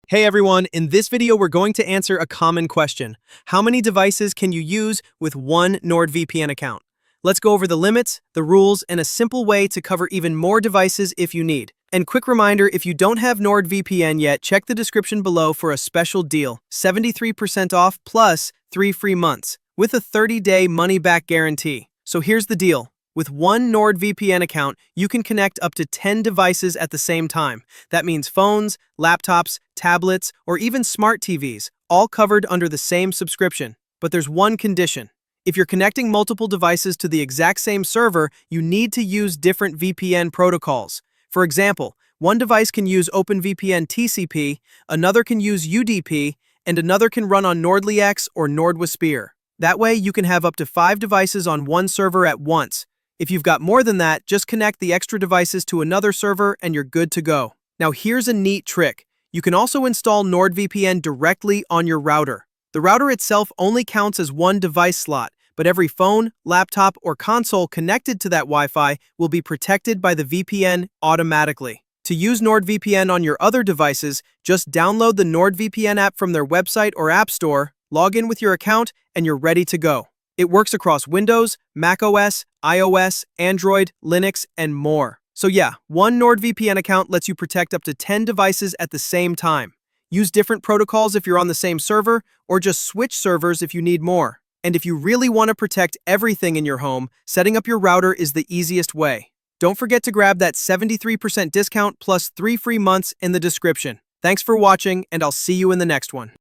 Hey everyone, in this video we're going to answer a common question. How many devices can you use with one NordVPN account? Let's go over the limits, the rules, and a simple way to cover even more devices if you need. And quick reminder, if you don't have NordVPN yet, check the description below for a special deal, 73% off plus 3 free months, with a 30-day money-back guarantee. So here's the deal. With one NordVPN account, you can connect up to 10 devices at the same time. That means phones, laptops, tablets, or even smart TVs, all covered under the same subscription. But there's one condition. If you're connecting multiple devices to the exact same server, you need to use different VPN protocols. For example, one device can use OpenVPN TCP, another can use UDP, and another can run on NordLynx or NordWhisper. That way, you can have up to 5 devices on one server at once. If you've got more than that, just connect the extra devices to another server and you're good to go. Now here's a neat trick. You can also install NordVPN directly on your router. The router itself only counts as one device slot, but every phone, laptop, or console connected to that Wi-Fi will be protected by the VPN automatically. To use NordVPN on your other devices, just download the NordVPN app from their website or app store, log in with your account, and you're ready to go. It works across Windows, macOS, iOS, Android, Linux, and more. So yeah, one NordVPN account lets you protect up to 10 devices at the same time. Use different protocols if you're on the same server, or just switch servers if you need more. And if you really want to protect everything in your home, setting up your router is the easiest way. Don't forget to grab that 73% discount plus 3 free months in the description. Thanks for watching, and I'll see you in the next one.